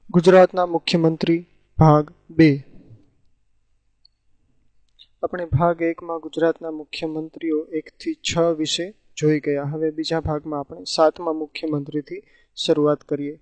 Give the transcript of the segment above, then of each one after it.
ગુજરાતના મુખ્યમંત્રી ભાગ 2 આપણે ભાગ 1 માં ગુજરાતના મુખ્યમંત્રીઓ 1 થી 6 વિશે જોઈ ગયા. હવે બીજા ભાગમાં આપણે 7મા મુખ્યમંત્રીથી શરૂઆત કરીએ.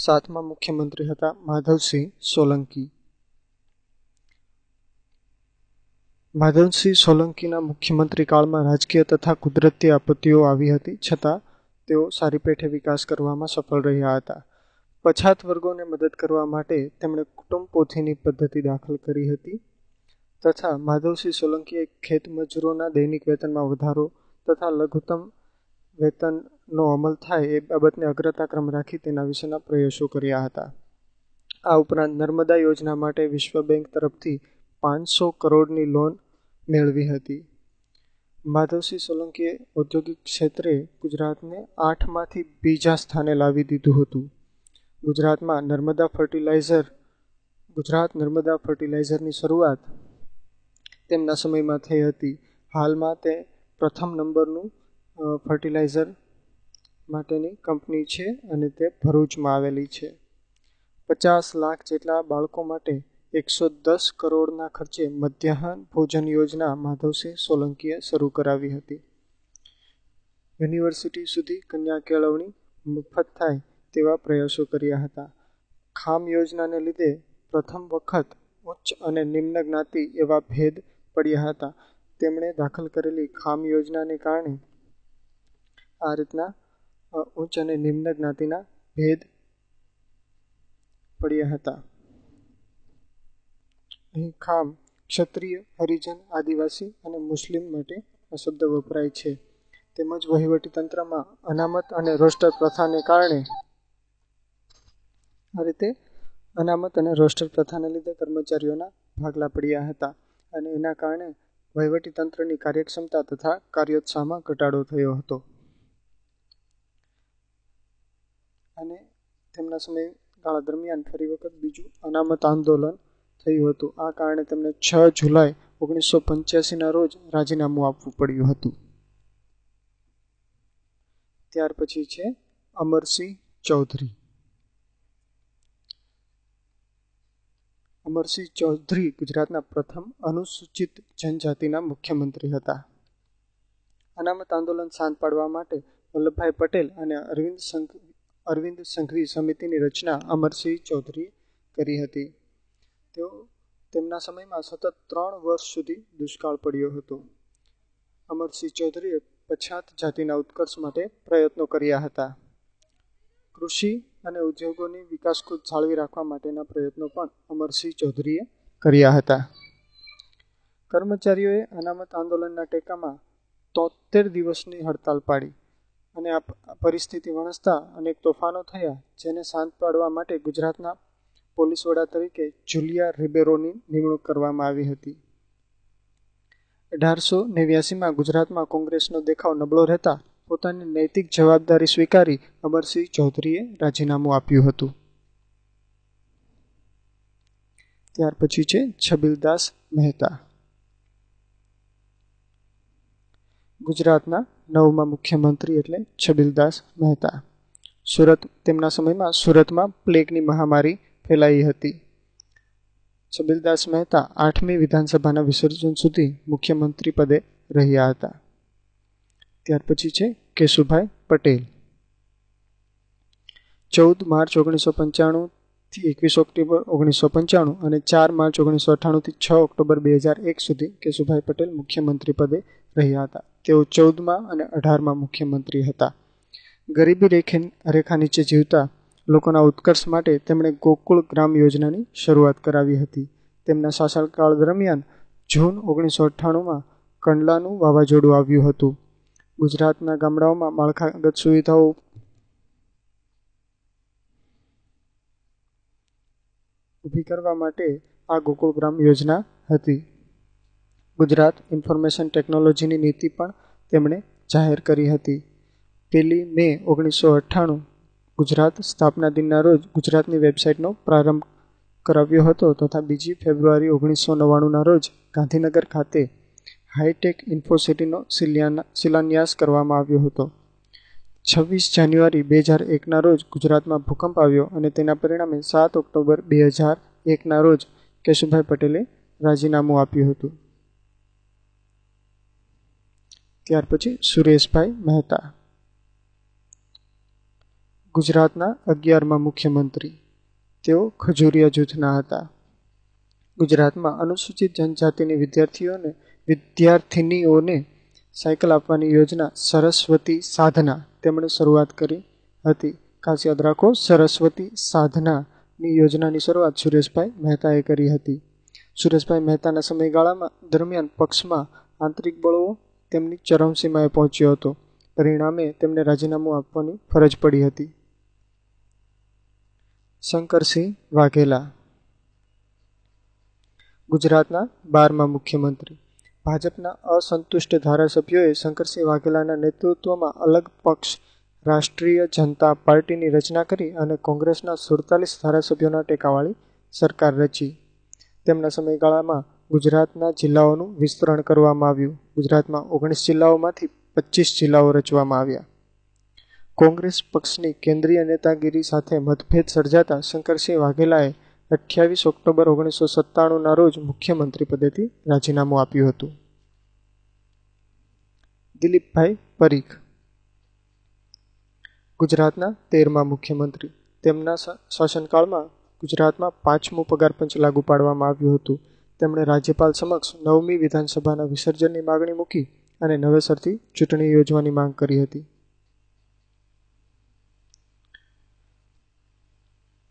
7મા મુખ્યમંત્રી હતા માધવસિંહ સોલંકી. માધવસિંહ સોલંકીના મુખ્યમંત્રી કાળમાં રાજકીય તથા કુદરતી આપત્તિઓ આવી હતી, છતાં તેઓ સારી પેઠે વિકાસ કરવામાં સફળ રહ્યા હતા. પછાત વર્ગોને મદદ કરવા માટે તેમણે કુટુંબ પોથીની પદ્ધતિ દાખલ કરી હતી તથા માધવસિંહ સોલંકીએ ખેતમજૂરોના દૈનિક વેતનમાં વધારો તથા લઘુત્તમ વેતનનો અમલ થાય એ બાબતને અગ્રતાક્રમ રાખી તેના વિશેના પ્રયાસો કર્યા હતા. આ ઉપરાંત નર્મદા યોજના માટે વિશ્વ બેંક તરફથી 500 કરોડની લોન મેળવી હતી. માધવસિંહ સોલંકીએ ઔદ્યોગિક ક્ષેત્રે ગુજરાતને 8માંથી બીજા સ્થાને લાવી દીધું હતું. ગુજરાત નર્મદા ફર્ટિલાઇઝરની શરૂઆત તેમના સમયમાં થઈ હતી. હાલમાં તે પ્રથમ નંબરનું ફર્ટિલાઇઝર માટેની કંપની છે અને તે ભરૂચમાં આવેલી છે. 50 લાખ જેટલા બાળકો માટે 110 કરોડના ખર્ચે મધ્યાહન ભોજન યોજના માધવસિંહ સોલંકીએ શરૂ કરાવી હતી. યુનિવર્સિટી સુધી કન્યા કેળવણી મફત થાય તેવા પ્રયાસો કર્યા હતા. ખામ યોજનાને લીધે પ્રથમ વખત ઉચ્ચ અને નિમ્ન જ્ઞાતિ એવા ભેદ પડ્યા હતા. તેમણે દાખલ કરેલી ખામ યોજનાને કારણે આ રીતના ઉચ્ચ અને નિમ્ન જ્ઞાતિના ભેદ પડ્યા હતા. અહીં ખામ ક્ષત્રિય, હરિજન, આદિવાસી અને મુસ્લિમ માટે આ શબ્દ વપરાય છે. તેમજ વહીવટી તંત્રમાં અનામત અને રોસ્ટર પ્રથાને કારણે આ રીતે અનામત અને રોસ્ટર પ્રથાને લીધે કર્મચારીઓના ભાગલા પડ્યા હતા અને એના કારણે વહીવટી તંત્રની કાર્યક્ષમતા તથા કાર્યોત્સાહમાં ઘટાડો થયો હતો. અને તેમના સમયગાળા દરમિયાન ફરી વખત બીજું અનામત આંદોલન થયું હતું. આ કારણે તેમને 6 જુલાઈ 1985ના રોજ રાજીનામું આપવું પડ્યું હતું. ત્યાર પછી છે અમરસિંહ ચૌધરી. અમરસિંહ ચૌધરી ગુજરાતના પ્રથમ અનુસૂચિત જનજાતિના મુખ્યમંત્રી હતા. અનામત આંદોલન શાંત પાડવા માટે વલ્લભભાઈ પટેલ અને અરવિંદ સંઘવી સમિતિની રચના અમરસિંહ ચૌધરીએ કરી હતી. તેમના સમયમાં સતત 3 વર્ષ સુધી દુષ્કાળ પડ્યો હતો. અમરસિંહ ચૌધરીએ પછાત જાતિના ઉત્કર્ષ માટે પ્રયત્નો કર્યા હતા. કૃષિ અને ઉદ્યોગોની વિકાસકૃત જાળવી રાખવા માટેના પ્રયત્નો પણ અમરસિંહ ચૌધરીએ કર્યા હતા. કર્મચારીઓએ અનામત આંદોલનના ટેકામાં 73 દિવસની હડતાલ પાડી અને આ પરિસ્થિતિ વણસતા અનેક તોફાનો થયા, જેને શાંત પાડવા માટે ગુજરાતના પોલીસ વડા તરીકે જુલિયા રિબેરોની નિમણૂક કરવામાં આવી હતી. 1889માં ગુજરાતમાં કોંગ્રેસનો દેખાવ નબળો રહેતા પોતાની નૈતિક જવાબદારી સ્વીકારી અમરસિંહ ચૌધરીએ રાજીનામું આપ્યું હતું. ત્યાર પછી છે છબીલદાસ મહેતા. ગુજરાતના 9મા મુખ્યમંત્રી એટલે છબીલદાસ મહેતા. તેમના સમયમાં સુરતમાં પ્લેગની મહામારી ફેલાઈ હતી. છબીલદાસ મહેતા 8મી વિધાનસભાના વિસર્જન સુધી મુખ્યમંત્રી પદે રહ્યા હતા. ત્યાર પછી છે કેશુભાઈ પટેલ. 14 માર્ચ 1995 થી 21 ઓક્ટોબર 1995 અને 4 માર્ચ 1998 થી 6 ઓક્ટોબર 2001 સુધી કેશુભાઈ પટેલ મુખ્યમંત્રી પદે રહ્યા હતા. તેઓ 14મા અને 18મા મુખ્યમંત્રી હતા. ગરીબી રેખા નીચે જીવતા લોકોના ઉત્કર્ષ માટે તેમણે ગોકુળ ગ્રામ યોજનાની શરૂઆત કરાવી હતી. તેમના શાસનકાળ દરમિયાન જૂન 1998માં કંડલાનું વાવાઝોડું આવ્યું હતું. ગુજરાતના ગામડાઓમાં માળખાગત સુવિધાઓ ઊભી કરવા માટે આ ગોકુળ ગ્રામ યોજના હતી. ગુજરાત ઇન્ફોર્મેશન ટેકનોલોજીની નીતિ પણ તેમણે જાહેર કરી હતી. 1 મે 1998 ગુજરાત સ્થાપના દિનના રોજ ગુજરાતની વેબસાઇટનો પ્રારંભ કરાવ્યો હતો તથા 2 ફેબ્રુઆરી 1999ના રોજ ગાંધીનગર ખાતે હાઈટેક ઇન્ફોસિટીનો શિલાન્યાસ કરવામાં આવ્યો હતો. 26 જાન્યુઆરી 2001ના રોજ ગુજરાતમાં ભૂકંપ આવ્યો અને તેના પરિણામે 7 ઓક્ટોબર 2001ના રોજ કેશુભાઈ પટેલે રાજીનામું આપ્યું હતું. ત્યાર પછી સુરેશભાઈ મહેતા ગુજરાતના 11મા મુખ્યમંત્રી. તેઓ ખજૂરિયા જૂથના હતા. ગુજરાતમાં અનુસૂચિત જનજાતિની વિદ્યાર્થીનીઓને સાયકલ આપવાની યોજના સરસ્વતી સાધના તેમણે શરૂઆત કરી હતી. ખાસ યાદ રાખો, સરસ્વતી સાધનાની યોજનાની શરૂઆત સુરેશભાઈ મહેતાએ કરી હતી. સુરેશભાઈ મહેતાના સમયગાળામાં દરમિયાન પક્ષમાં આંતરિક બળવો તેમની ચરમસીમાએ પહોંચ્યો હતો. પરિણામે તેમને રાજીનામું આપવાની ફરજ પડી હતી. શંકરસિંહ વાઘેલા ગુજરાતના 12મા મુખ્યમંત્રી. ભાજપના અસંતુષ્ટ ધારાસભ્યોએ શંકરસિંહ વાઘેલાના નેતૃત્વમાં અલગ પક્ષ રાષ્ટ્રીય જનતા પાર્ટીની રચના કરી અને કોંગ્રેસના 47 ધારાસભ્યોના ટેકાવાળી સરકાર રચી. તેમના સમયગાળામાં ગુજરાતના જિલ્લાઓનું વિસ્તરણ કરવામાં આવ્યું. ગુજરાતમાં 19 જિલ્લાઓમાંથી 25 જિલ્લાઓ રચવામાં આવ્યા. કોંગ્રેસ પક્ષની કેન્દ્રીય નેતાગીરી સાથે મતભેદ સર્જાતા શંકરસિંહ વાઘેલાએ 28 ઓક્ટોબર 1997ના રોજ મુખ્યમંત્રી પદેથી રાજીનામું આપ્યું હતું. દિલીપભાઈ પરીખ ગુજરાતના 13મા મુખ્યમંત્રી. તેમના શાસનકાળમાં ગુજરાતમાં 5મું પગારપંચ લાગુ પાડવામાં આવ્યું હતું. તેમણે રાજ્યપાલ સમક્ષ 9મી વિધાનસભાના વિસર્જનની માગણી મૂકી અને નવેસરથી ચૂંટણી યોજવાની માંગ કરી હતી.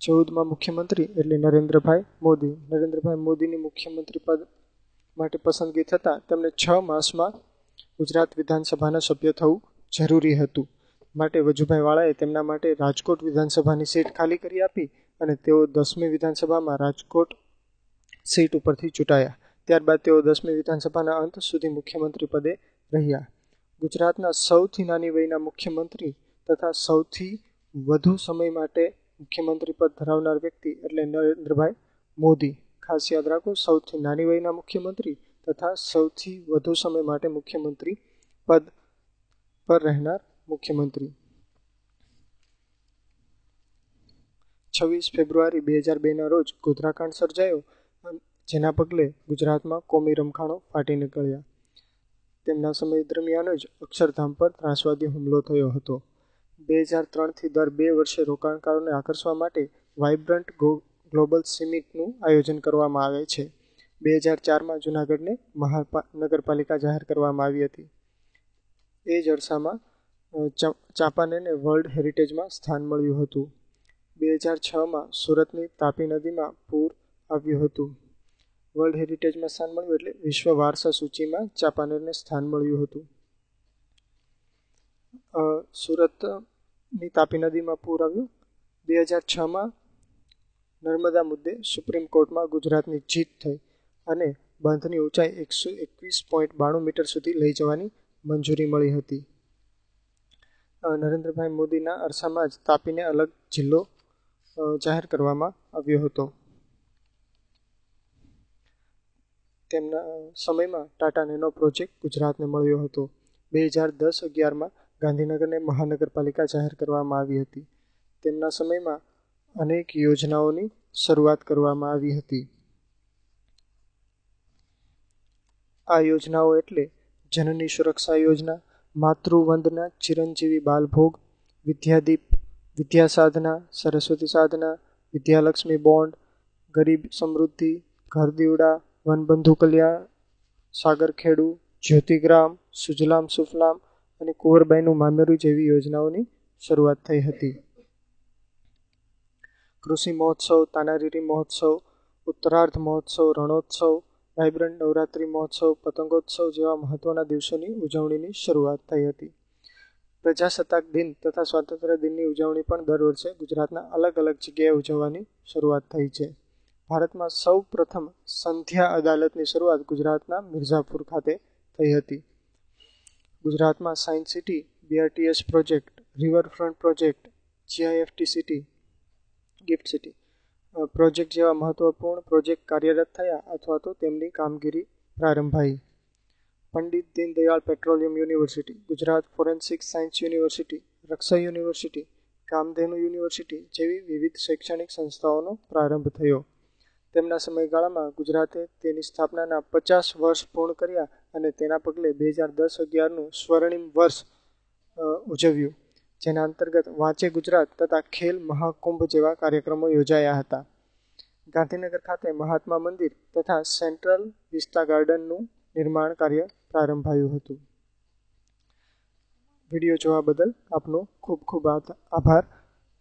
14મા મુખ્યમંત્રી એટલે નરેન્દ્રભાઈ મોદી. નરેન્દ્રભાઈ મોદીની મુખ્યમંત્રી પદ માટે પસંદગી થતાં તેમને 6 માસમાં ગુજરાત વિધાનસભાના સભ્ય થવું જરૂરી હતું. માટે વજુભાઈ વાળાએ તેમના માટે રાજકોટ વિધાનસભાની સીટ ખાલી કરી આપી અને તેઓ 10મી વિધાનસભામાં રાજકોટ સીટ ઉપરથી ચૂંટાયા. ત્યારબાદ તેઓ 10મી વિધાનસભાના અંત સુધી મુખ્યમંત્રી પદે રહ્યા. ગુજરાતના સૌથી નાની વયના મુખ્યમંત્રી તથા સૌથી વધુ સમય માટે મુખ્યમંત્રી પદ ધરાવનાર વ્યક્તિ એટલે નરેન્દ્રભાઈ મોદી. ખાસ યાદ રાખો, સૌથી નાની વયના મુખ્યમંત્રી તથા સૌથી વધુ સમય માટે મુખ્યમંત્રી પદ પર રહેનાર મુખ્યમંત્રી. 26 ફેબ્રુઆરી 2002ના રોજ ગોધરાકાંડ સર્જાયો, જેના પગલે ગુજરાતમાં કોમી રમખાણો ફાટી નીકળ્યા. તેમના સમય દરમિયાન જ અક્ષરધામ પર ત્રાસવાદી હુમલો થયો હતો. 2003થી દર 2 વર્ષે રોકાણકારોને આકર્ષવા માટે વાઇબ્રન્ટ ગ્લોબલ સમિટનું આયોજન કરવામાં આવે છે. 2004માં જૂનાગઢને મહાનગરપાલિકા જાહેર કરવામાં આવી હતી. એ જ અરસામાં ચાંપાનેરને વર્લ્ડ હેરિટેજમાં સ્થાન મળ્યું હતું. 2006માં સુરતની તાપી નદીમાં પૂર આવ્યું હતું. વર્લ્ડ હેરિટેજમાં સ્થાન મળ્યું એટલે વિશ્વ વારસા સૂચિમાં ચાંપાનેરને સ્થાન મળ્યું હતું. સુરતની તાપી નદીમાં પૂર આવ્યું. 2006માં નર્મદા મુદ્દે સુપ્રીમ કોર્ટમાં ગુજરાતની જીત થઈ અને બંધની ઊંચાઈ 121.92 મીટર સુધી લઈ જવાની મંજૂરી મળી હતી. નરેન્દ્રભાઈ મોદીના અરસામાં જ તાપીને અલગ જિલ્લો જાહેર કરવામાં આવ્યો હતો. તેમના સમયમાં ટાટા નેનો પ્રોજેક્ટ ગુજરાતને મળ્યો હતો. 2010-11માં ગાંધીનગરને મહાનગરપાલિકા જાહેર કરવામાં આવી હતી. તેમના સમયમાં અનેક યોજનાઓની શરૂઆત કરવામાં આવી હતી. આ યોજનાઓ એટલે જનની સુરક્ષા યોજના, માતૃવંદના, ચિરંજીવી બાલભોગ, વિદ્યાદીપ, વિદ્યા સાધના, સરસ્વતી સાધના, વિદ્યાલક્ષ્મી બોન્ડ, ગરીબ સમૃદ્ધિ, ઘર દીવડા, વનબંધુ કલ્યાણ, સાગરખેડુ, જ્યોતિગ્રામ, સુજલામ સુફલામ અને કુંવરબાઈનું મામેરું જેવી યોજનાઓની શરૂઆત થઈ હતી. કૃષિ મહોત્સવ, તાનારીરી મહોત્સવ, ઉત્તરાર્ધ મહોત્સવ, રણોત્સવ, વાઇબ્રન્ટ નવરાત્રિ મહોત્સવ, પતંગોત્સવ જેવા મહત્વના દિવસોની ઉજવણીની શરૂઆત થઈ હતી. પ્રજાસત્તાક દિન તથા સ્વાતંત્ર્ય દિનની ઉજવણી પણ દર વર્ષે ગુજરાતના અલગ અલગ જગ્યાએ ઉજવવાની શરૂઆત થઈ છે. ભારતમાં સૌ પ્રથમ સંધ્યા અદાલતની શરૂઆત ગુજરાતના મિર્ઝાપુર ખાતે થઈ હતી. ગુજરાતમાં science city, BRTS project, riverfront project, GIFT સિટી, ગિફ્ટ સિટી પ્રોજેક્ટ જેવા મહત્વપૂર્ણ પ્રોજેક્ટ કાર્યરત થયા અથવા તો તેમની કામગીરી પ્રારંભાઈ. Pandit Deendayal petroleum university, Gujarat forensic science university, Raksha university, Kamdhenu university જેવી વિવિધ શૈક્ષણિક સંસ્થાઓનો પ્રારંભ થયો. તેમના સમયગાળામાં ગુજરાતે તેની સ્થાપનાના 50 વર્ષ પૂર્ણ કર્યા અને તેના પગલે 2010-11નું સ્વર્ણિમ વર્ષ ઉજવ્યું, જેના અંતર્ગત વાંચે ગુજરાત તથા ખેલ મહાકુંભ જેવા કાર્યક્રમો યોજાયા હતા. ગાંધીનગર ખાતે મહાત્મા મંદિર તથા સેન્ટ્રલ વિસ્ટા ગાર્ડનનું નિર્માણ કાર્ય પ્રારંભાયું હતું. વિડીયો જોવા બદલ આપનો ખૂબ ખૂબ આભાર.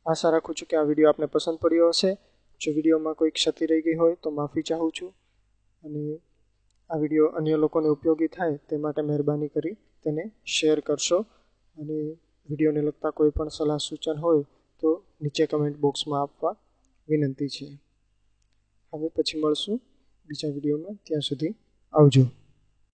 આશા રાખું છું કે આ વિડીયો આપને પસંદ પડ્યો હશે. જો વિડીયોમાં કોઈ ક્ષતિ રહી ગઈ હોય તો માફી ચાહું છું, અને આ વિડીયો અન્ય લોકોને ઉપયોગી થાય તે માટે મહેરબાની કરી તેને શેર કરશો. અને વિડીયોને લગતા કોઈ પણ સલાહ સૂચન હોય તો નીચે કમેન્ટ બોક્સમાં આપવા વિનંતી છે. હવે પછી મળશું બીજા વિડીયોમાં. ત્યાં સુધી આવજો.